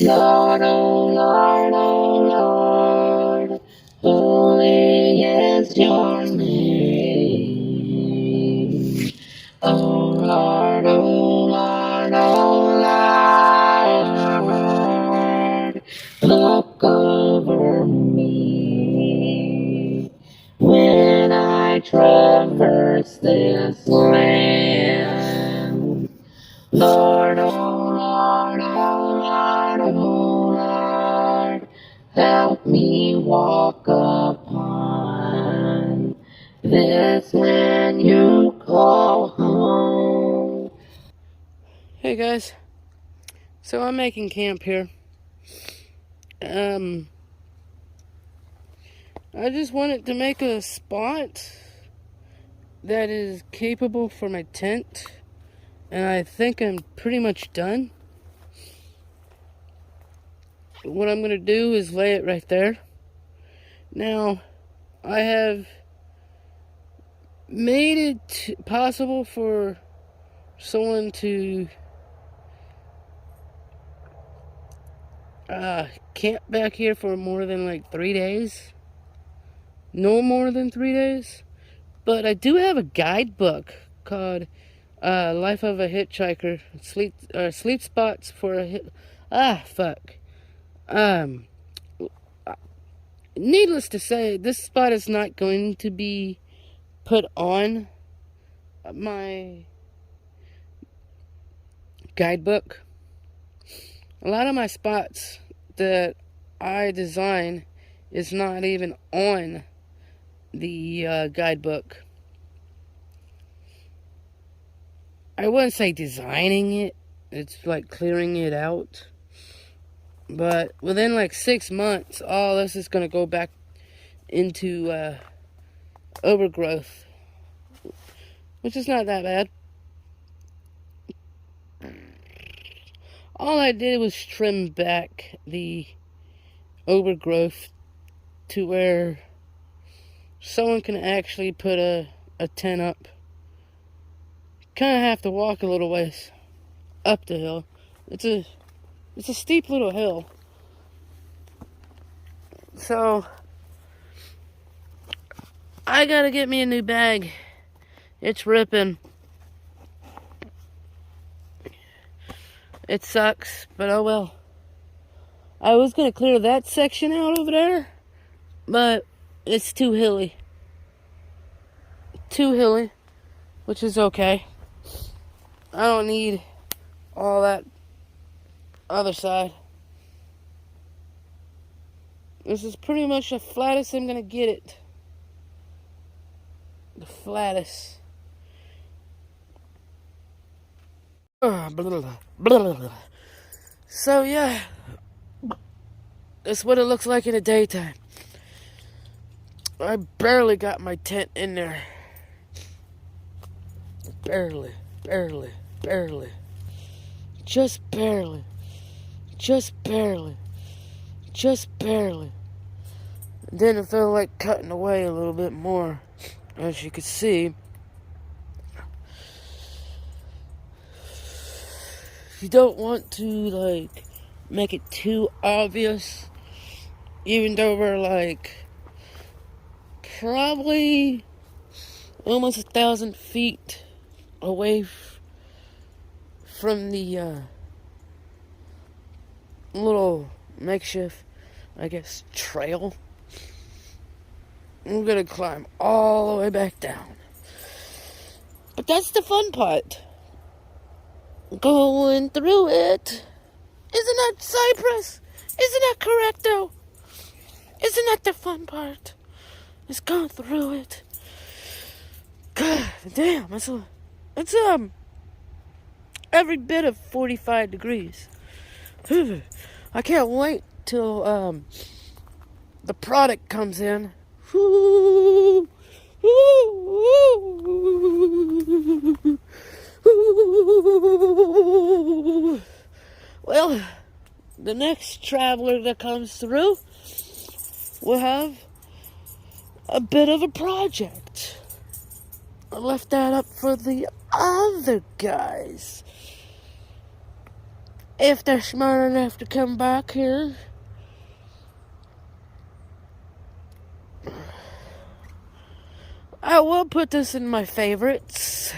Lord, oh Lord, oh Lord, holy is your name. Oh Lord, oh Lord, oh Lord, look over me when I traverse this land. Lord, oh Lord, oh Lord, oh Lord, help me walk upon this land you call home. Hey guys, so I'm making camp here. I just wanted to make a spot that is capable for my tent, and I think I'm pretty much done. What I'm gonna do is lay it right there. Now, I have made it possible for someone to camp back here for more than like 3 days. No more than 3 days. But I do have a guidebook called Life of a Hitchhiker. Sleep spots for a hit. Needless to say, this spot is not going to be put on my guidebook. A lot of my spots that I design is not even on the guidebook. I wouldn't say designing it, it's like clearing it out. But within like 6 months, all this is going to go back into overgrowth, which is not that bad. All I did was trim back the overgrowth to where someone can actually put a tent up. Kind of have to walk a little ways up the hill. It's a steep little hill. So I gotta get me a new bag. It's ripping. It sucks, but oh well. I was gonna clear that section out over there, but it's too hilly. Too hilly, which is okay. I don't need all that other side. This is pretty much the flattest I'm gonna get it. The flattest. So yeah, that's what it looks like in the daytime. I barely got my tent in there. Barely. Just barely. Then it felt like cutting away a little bit more, as you could see. You don't want to like make it too obvious, even though we're like probably almost 1,000 feet away from the little makeshift, I guess, trail. We're gonna climb all the way back down. But that's the fun part. Going through it. Isn't that Cypress? Isn't that correcto? Isn't that the fun part? It's going through it. God damn, it's every bit of 45 degrees. I can't wait till the product comes in. Well, the next traveler that comes through will have a bit of a project. I left that up for the other guys. if they're smart enough to come back here. I will put this in my favorites.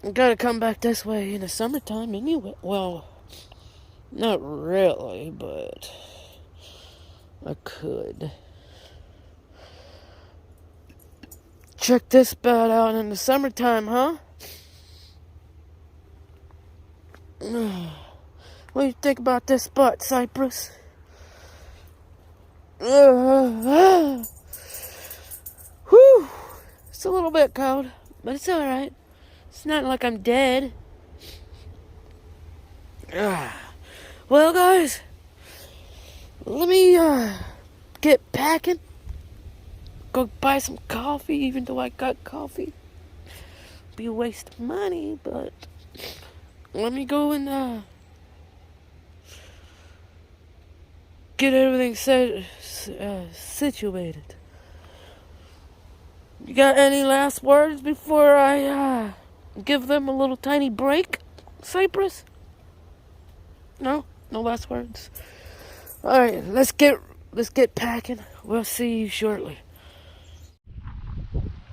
I gotta come back this way in the summertime anyway. Well, not really, but I could. Check this spot out in the summertime, huh? What do you think about this spot, Cypress? Whew. It's a little bit cold, but it's alright. It's not like I'm dead. Well, guys, let me get packing. Go buy some coffee, even though I got coffee. Be a waste of money, but let me go and get everything situated. You got any last words before I give them a little tiny break, Cypress? No last words. All right, let's get packing. We'll see you shortly.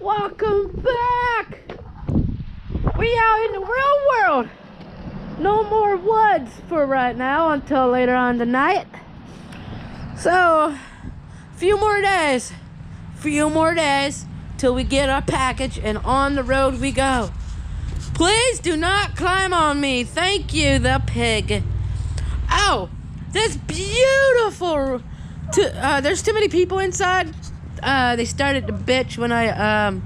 Welcome back. We out in the real world. No more woods for right now until later on tonight. So, few more days till we get our package, and on the road we go. Please do not climb on me. Thank you, the pig. Oh, this beautiful. There's too many people inside. They started to bitch when I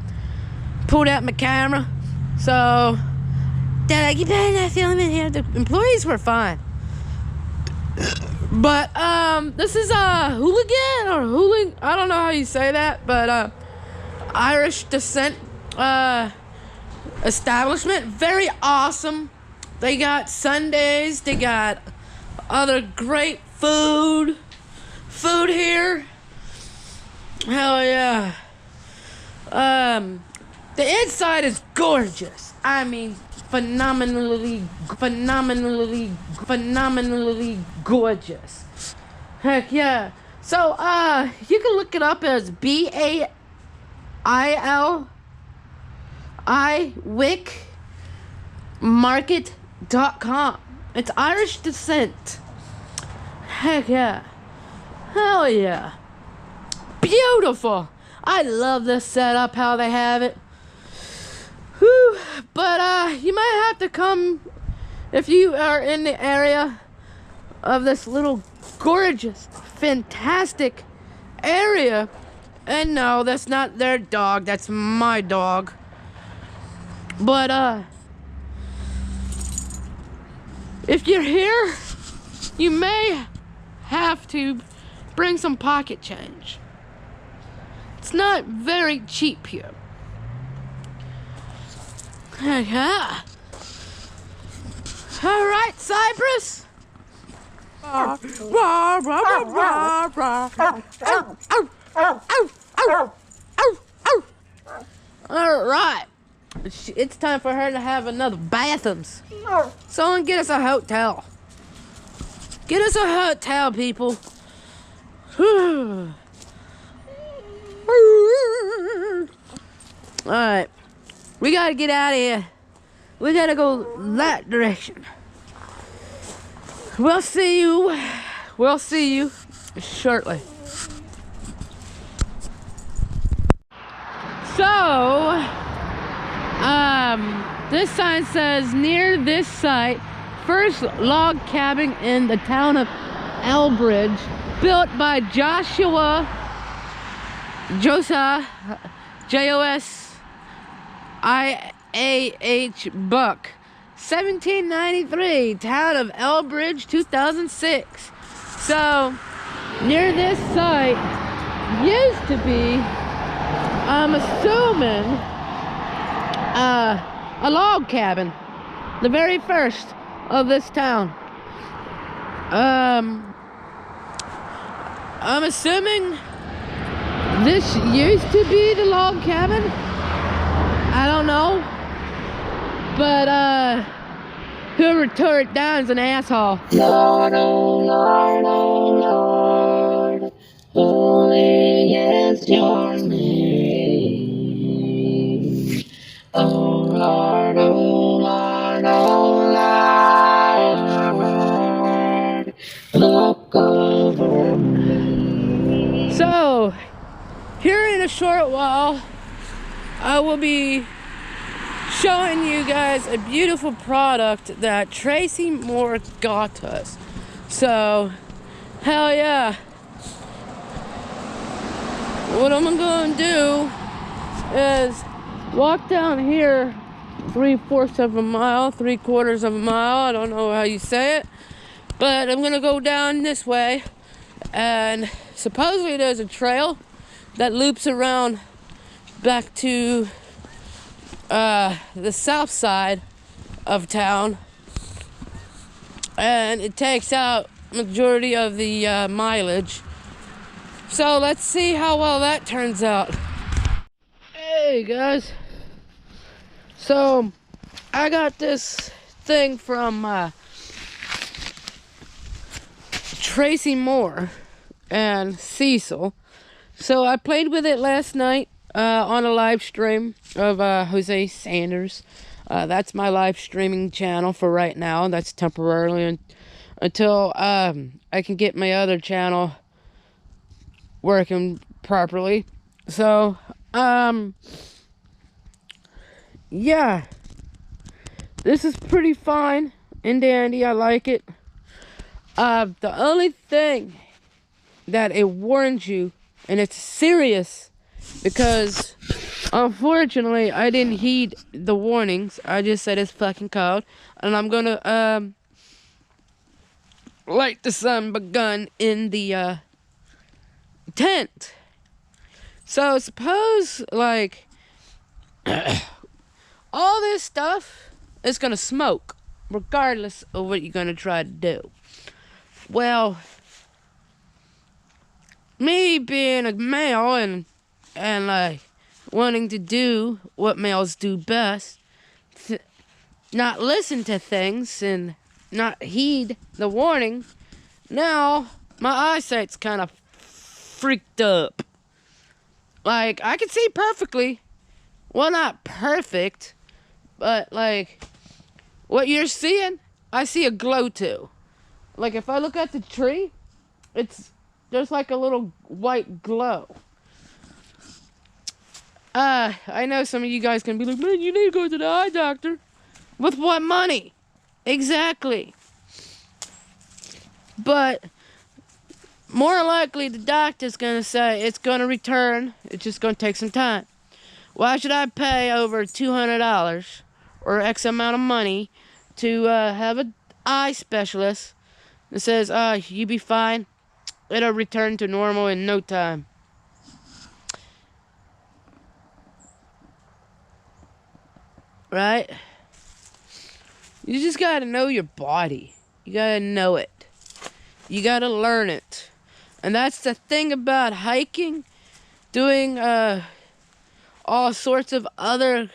pulled out my camera. So they're like, "You better not film in here." The employees were fine. But this is a hooligan or hooling. I don't know how you say that, but Irish descent establishment. Very awesome. They got Sundays. They got other great food here. Hell yeah. The inside is gorgeous. I mean, phenomenally gorgeous. Heck yeah. So, you can look it up as BAILIWickmarket.com. It's Irish descent. Heck yeah. Hell yeah. Beautiful. I love this setup, how they have it. Whew. But you might have to come if you are in the area of this little gorgeous, fantastic area. And no, that's not their dog, that's my dog. But if you're here, you may have to bring some pocket change. It's not very cheap here. Yeah. All right, Cypress. All right. It's time for her to have another bathrooms. Someone get us a hotel. Get us a hotel, people. Alright. We gotta get out of here. We gotta go that direction. We'll see you shortly. So, this sign says, near this site, first log cabin in the town of Elbridge, built by Josiah, J-O-S-I-A-H Buck, 1793, town of Elbridge, 2006. So, near this site used to be, I'm assuming, a log cabin, the very first of this town. I'm assuming this used to be the log cabin. I don't know. But whoever tore it down is an asshole. Lord, oh Lord, oh Lord, holy is your name. Oh Lord, oh Lord, oh Lord, look over me. So, here in a short while, I will be showing you guys a beautiful product that Tracey Moore got us. So, hell yeah. What I'm gonna do is walk down here 3/4 of a mile, 3/4 of a mile, I don't know how you say it, but I'm gonna go down this way, and supposedly there's a trail that loops around back to the south side of town, and it takes out majority of the mileage. So let's see how well that turns out. Hey guys, so I got this thing from Tracey Moore and Cecil. So I played with it last night on a live stream of Jose Sanders. That's my live streaming channel for right now. That's temporarily until I can get my other channel working properly. So yeah, this is pretty fine and dandy. I like it. The only thing that it warns you, and it's serious, because unfortunately I didn't heed the warnings. I just said it's fucking cold, and I'm gonna light the sun gun in the tent. So suppose like all this stuff is gonna smoke regardless of what you're gonna try to do. Well, me being a male and like wanting to do what males do best, not listen to things and not heed the warning, now my eyesight's kind of freaked up. Like, I can see perfectly. Well, not perfect, but like what you're seeing, I see a glow too. Like if I look at the tree, there's like a little white glow. I know some of you guys can be like, man, you need to go to the eye doctor. With what money? Exactly. But more likely the doctor's gonna say it's gonna return. It's just gonna take some time. Why should I pay over $200 or X amount of money to have an eye specialist that says, you be fine, it'll return to normal in no time? Right? You just gotta know your body. You gotta know it. You gotta learn it. And that's the thing about hiking, doing all sorts of other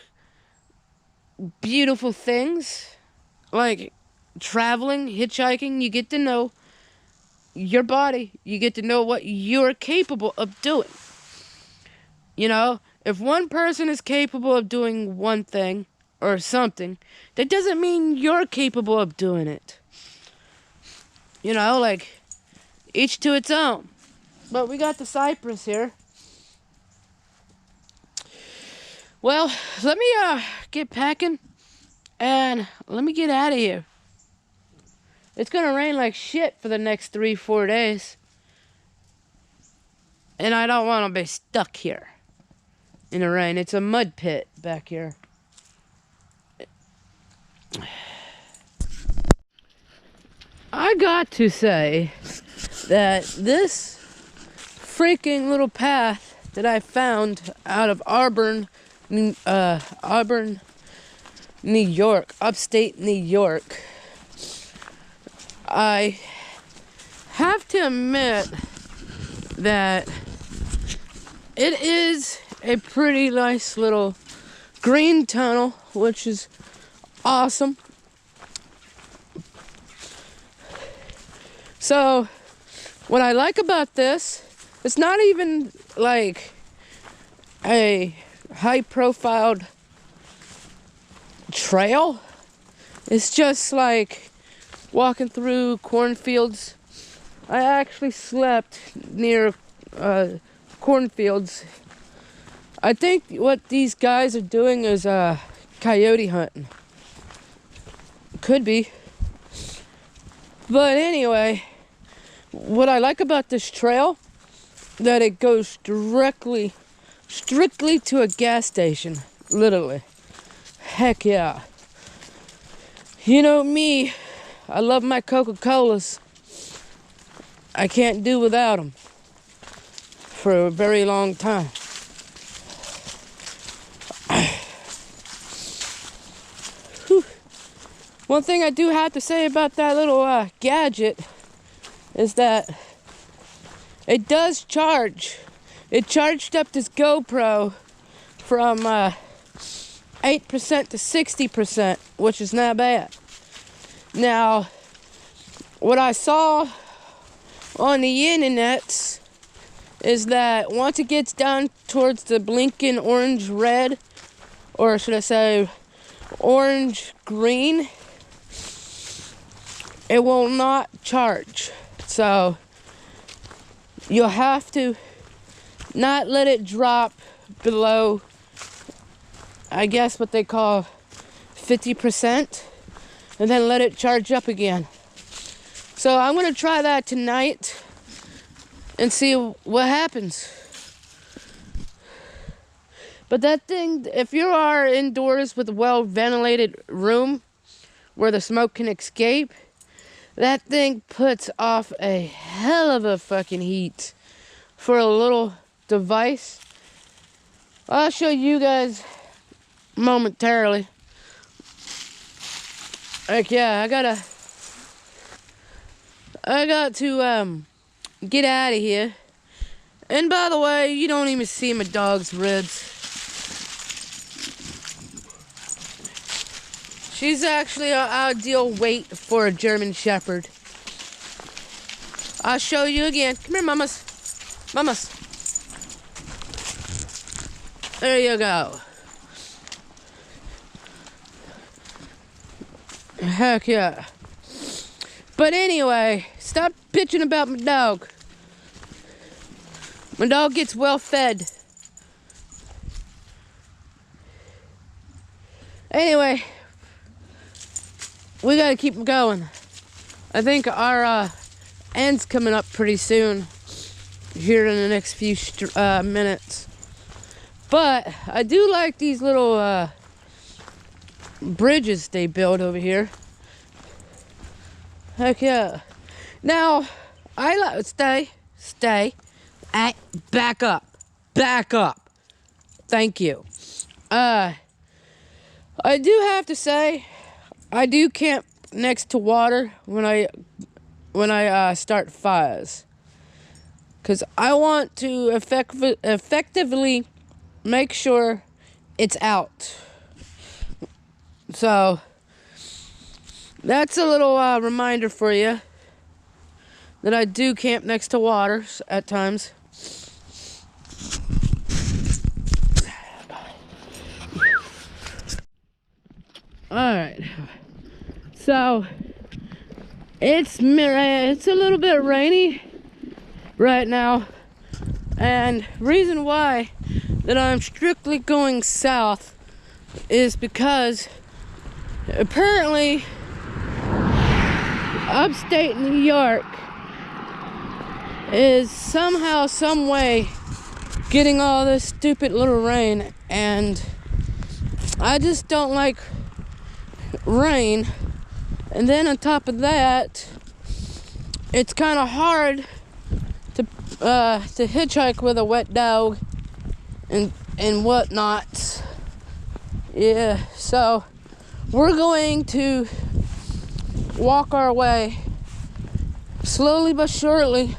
beautiful things, like traveling, hitchhiking. You get to know your body. You get to know what you're capable of doing. You know, if one person is capable of doing one thing or something, that doesn't mean you're capable of doing it. You know, like, each to its own. But we got the cypress here. Well, let me get packing and let me get out of here. It's gonna rain like shit for the next 3-4 days. And I don't want to be stuck here in the rain. It's a mud pit back here. I got to say that this freaking little path that I found out of Auburn, New York, upstate New York, I have to admit that it is a pretty nice little green tunnel, which is awesome. So, what I like about this, it's not even like a high-profiled trail. It's just like walking through cornfields. I actually slept near cornfields. I think what these guys are doing is coyote hunting. Could be. But anyway, what I like about this trail, that it goes strictly to a gas station, literally. Heck yeah. You know me, I love my Coca-Colas. I can't do without them for a very long time. Whew. One thing I do have to say about that little gadget is that it does charge. It charged up this GoPro from 8% to 60%, which is not bad. Now, what I saw on the internet is that once it gets down towards the blinking orange red, or should I say orange green, it will not charge. So you'll have to not let it drop below, I guess what they call 50%, and then let it charge up again. So I'm gonna try that tonight and see what happens. But that thing, if you are indoors with a well-ventilated room where the smoke can escape, that thing puts off a hell of a fucking heat for a little device. I'll show you guys momentarily. Like, yeah, I got to get out of here. And by the way, you don't even see my dog's ribs. She's actually an ideal weight for a German Shepherd. I'll show you again. Come here, mamas. Mamas. There you go. Heck yeah. But anyway, stop bitching about my dog. My dog gets well fed. Anyway, we gotta keep going. I think our end's coming up pretty soon, here in the next few minutes. But I do like these little bridges they build over here. Heck yeah. Now, I like stay. Back up. Thank you. I do have to say, I do camp next to water when I start fires, because I want to effectively make sure it's out. So that's a little reminder for you that I do camp next to water at times. Alright, so it's a little bit rainy right now, and reason why that I'm strictly going south is because apparently upstate New York is somehow, some way getting all this stupid little rain, and I just don't like rain. And then on top of that, it's kind of hard to hitchhike with a wet dog and whatnot. Yeah, so we're going to walk our way slowly but surely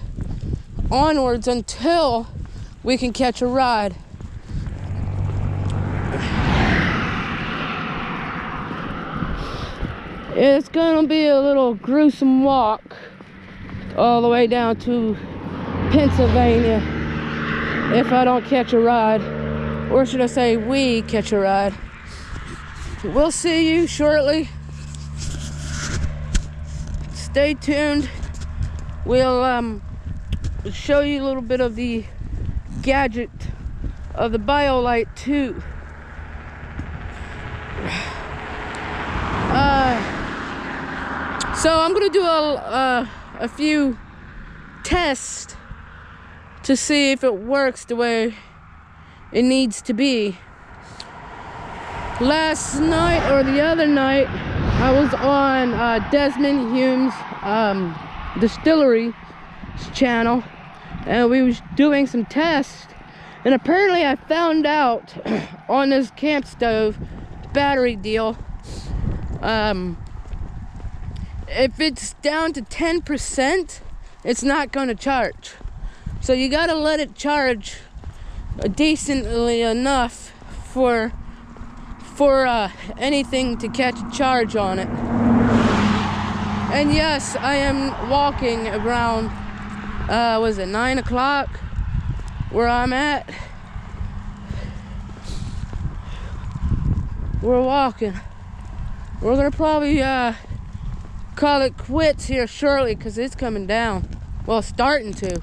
onwards until we can catch a ride. It's gonna be a little gruesome walk all the way down to Pennsylvania if I don't catch a ride, or should I say we catch a ride. We'll see you shortly. Stay tuned. We'll show you a little bit of the gadget of the BioLite 2. So I'm gonna do a few tests to see if it works the way it needs to be. Last night or the other night, I was on Desmond Hume's distillery channel, and we was doing some tests, and apparently I found out on this camp stove battery deal, if it's down to 10%, it's not going to charge. So you got to let it charge decently enough for anything to catch a charge on it. And yes, I am walking around, was it 9 o'clock where I'm at? We're walking. We're gonna probably call it quits here shortly because it's coming down. Well, starting to.